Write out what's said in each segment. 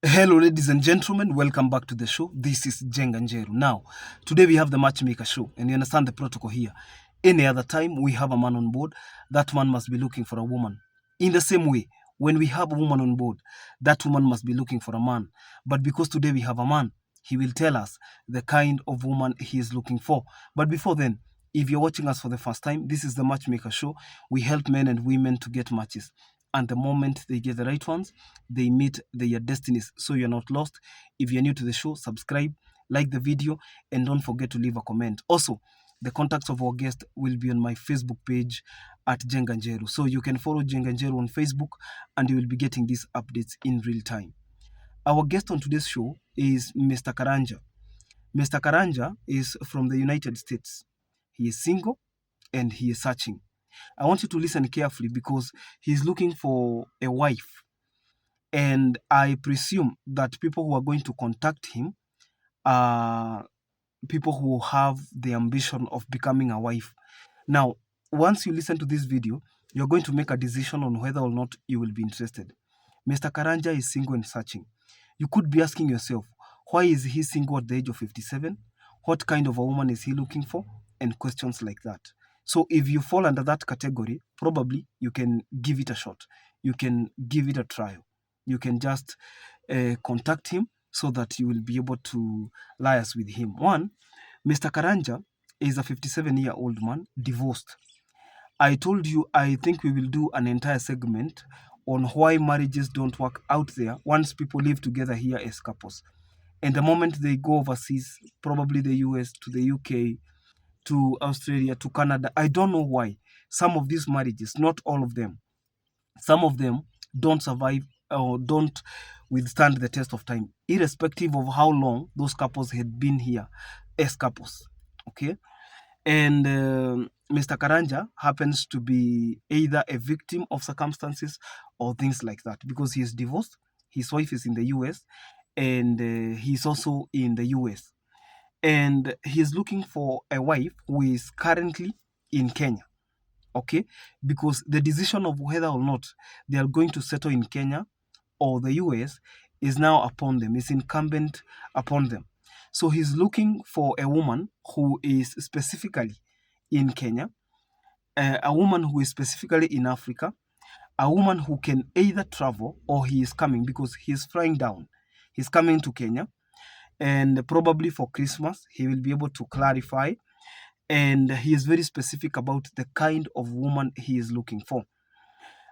Hello, ladies and gentlemen. Welcome back to the show. This is Jenga Njeru. Now, today we have the Matchmaker show, and you understand the protocol here. Any other time we have a man on board, that man must be looking for a woman. In the same way, when we have a woman on board, that woman must be looking for a man. But because today we have a man, he will tell us the kind of woman he is looking for. But before then, if you're watching us for the first time, this is the Matchmaker show. We help men and women to get matches. And the moment they get the right ones, they meet their destinies. So you're not lost. If you're new to the show, subscribe, like the video, and don't forget to leave a comment. Also, the contacts of our guest will be on my Facebook page at Jenganjeru. So you can follow Jenganjeru on Facebook and you will be getting these updates in real time. Our guest on today's show is Mr. Karanja. Mr. Karanja is from the United States. He is single and he is searching. I want you to listen carefully because he's looking for a wife. And I presume that people who are going to contact him are people who have the ambition of becoming a wife. Now, once you listen to this video, you're going to make a decision on whether or not you will be interested. Mr. Karanja is single and searching. You could be asking yourself, why is he single at the age of 57? What kind of a woman is he looking for? And questions like that. So if you fall under that category, probably you can give it a shot. You can give it a trial. You can just contact him so that you will be able to liaise with him. One, Mr. Karanja is a 57-year-old man, divorced. I told you I think we will do an entire segment on why marriages don't work out there once people live together here as couples. And the moment they go overseas, probably the US, to the UK, to Australia, to Canada, I don't know why. Some of these marriages, not all of them, some of them don't survive or don't withstand the test of time, irrespective of how long those couples had been here as couples. Okay? And Mr. Karanja happens to be either a victim of circumstances or things like that because he is divorced. His wife is in the US and he's also in the US. And he's looking for a wife who is currently in Kenya. Okay? Because the decision of whether or not they are going to settle in Kenya or the US is now upon them, is incumbent upon them. So he's looking for a woman who is specifically in Kenya, a woman who is specifically in Africa, a woman who can either travel or he is coming because he's flying down. He's coming to Kenya and probably for Christmas he will be able to clarify, and he is very specific about the kind of woman he is looking for.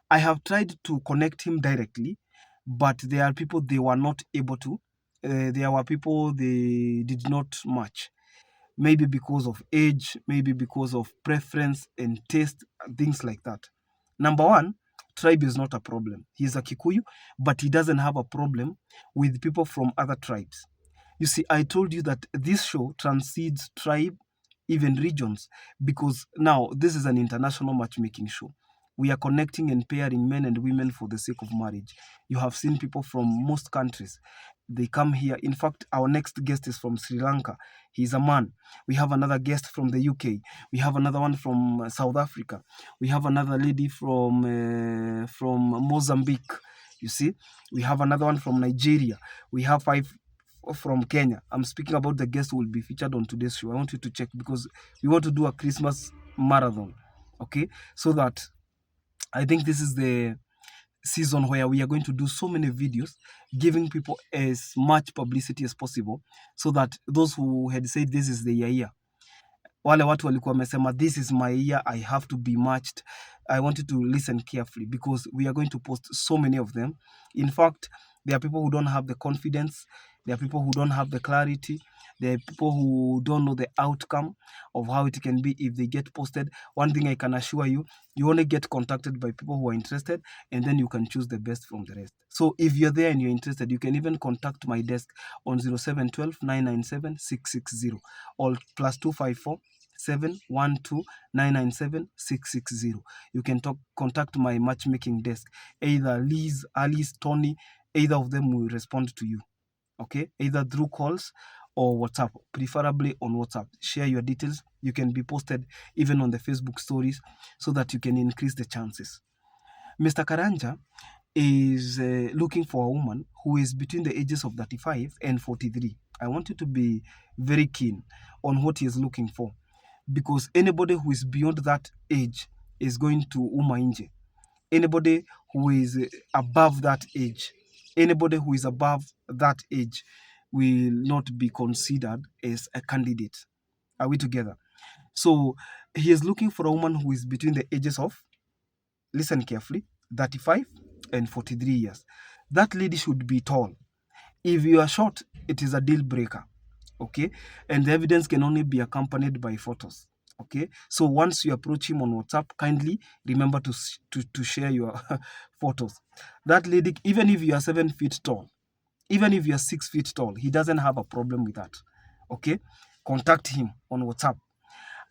I have tried to connect him directly, but there are people they were not able to. There were people they did not match. Maybe because of age, maybe because of preference and taste, things like that. Number one, tribe is not a problem. He's a Kikuyu, but he doesn't have a problem with people from other tribes. You see, I told you that this show transcends tribe, even regions, because now this is an international matchmaking show. We are connecting and pairing men and women for the sake of marriage. You have seen people from most countries. They come here. In fact, our next guest is from Sri Lanka. He's a man. We have another guest from the UK. We have another one from South Africa. We have another lady from Mozambique. You see, we have another one from Nigeria. We have 5 from Kenya. I'm speaking about the guest who will be featured on today's show. I want you to check because we want to do a Christmas marathon. Okay, so that I think this is the season where we are going to do so many videos giving people as much publicity as possible so that those who had said this is the year, wale watu walikuwa wamesema this is my year, I have to be matched, I want you to listen carefully because we are going to post so many of them. In fact, there are people who don't have the confidence, there are people who don't have the clarity, there are people who don't know the outcome of how it can be if they get posted. One thing I can assure you, you only get contacted by people who are interested, and then you can choose the best from the rest. So if you're there and you're interested, you can even contact my desk on 0712 997 660 or +254 712 997 660. You can contact my matchmaking desk. Either Liz, Alice, Tony, either of them will respond to you. Okay, either through calls or WhatsApp, preferably on WhatsApp. Share your details. You can be posted even on the Facebook stories so that you can increase the chances. Mr. Karanja is looking for a woman who is between the ages of 35 and 43. I want you to be very keen on what he is looking for, because anybody who is beyond that age is going to uma nje. Anybody who is above that age, anybody who is above that age will not be considered as a candidate. Are we together? So he is looking for a woman who is between the ages of, listen carefully, 35 and 43 years. That lady should be tall. If you are short, it is a deal breaker. Okay. And the evidence can only be accompanied by photos. Okay. So once you approach him on WhatsApp, kindly remember to share your photos. That lady, even if you are 7 feet tall, even if you are 6 feet tall, he doesn't have a problem with that. Okay. Contact him on WhatsApp.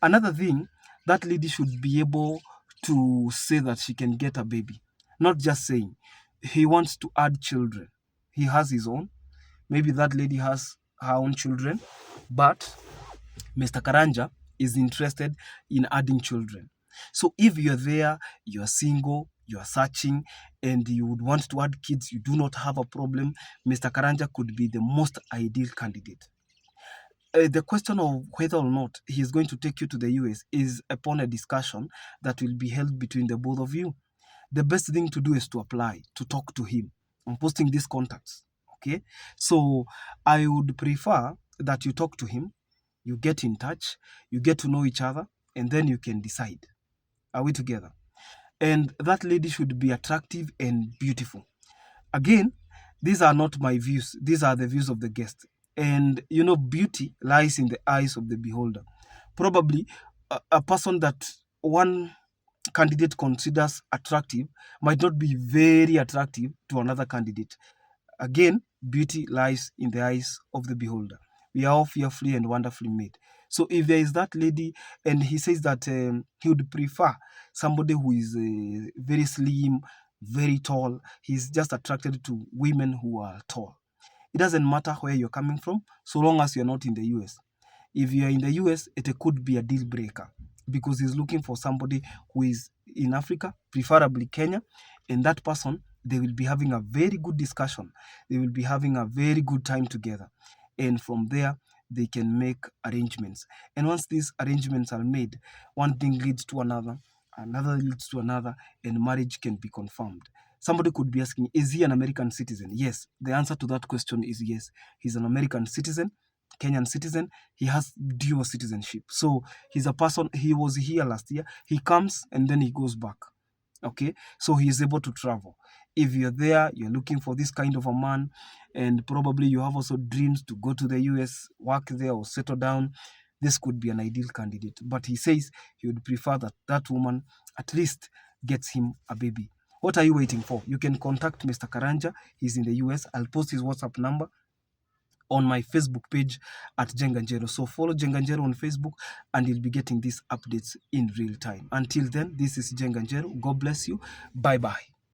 Another thing, that lady should be able to say that she can get a baby. Not just saying. He wants to add children. He has his own. Maybe that lady has her own children, but Mr. Karanja is interested in adding children. So if you're there, you're single, you're searching, and you would want to add kids, you do not have a problem, Mr. Karanja could be the most ideal candidate. The question of whether or not he is going to take you to the US is upon a discussion that will be held between the both of you. The best thing to do is to apply, to talk to him. I'm posting these contacts. Okay. So I would prefer that you talk to him, you get in touch, you get to know each other, and then you can decide. Are we together? And that lady should be attractive and beautiful. Again, these are not my views, these are the views of the guest. And beauty lies in the eyes of the beholder. Probably a person that one candidate considers attractive might not be very attractive to another candidate. Again, beauty lies in the eyes of the beholder. We are all fearfully and wonderfully made. So if there is that lady and he says that he would prefer somebody who is very slim, very tall, he's just attracted to women who are tall. It doesn't matter where you're coming from, so long as you're not in the US. If you're in the US, it could be a deal breaker because he's looking for somebody who is in Africa, preferably Kenya, and that person, they will be having a very good discussion. They will be having a very good time together. And from there, they can make arrangements. And once these arrangements are made, one thing leads to another, another leads to another, and marriage can be confirmed. Somebody could be asking, is he an American citizen? Yes. The answer to that question is yes. He's an American citizen, Kenyan citizen. He has dual citizenship. So he's a person, he was here last year. He comes and then he goes back. Okay, so he is able to travel. If you're there, you're looking for this kind of a man, and probably you have also dreams to go to the US, work there, or settle down, this could be an ideal candidate. But he says he would prefer that that woman at least gets him a baby. What are you waiting for? You can contact Mr. Karanja. He's in the US. I'll post his WhatsApp number on my Facebook page at Jenganjero. So follow Jenganjero on Facebook and you'll be getting these updates in real time. Until then, this is Jenganjero. God bless you. Bye-bye.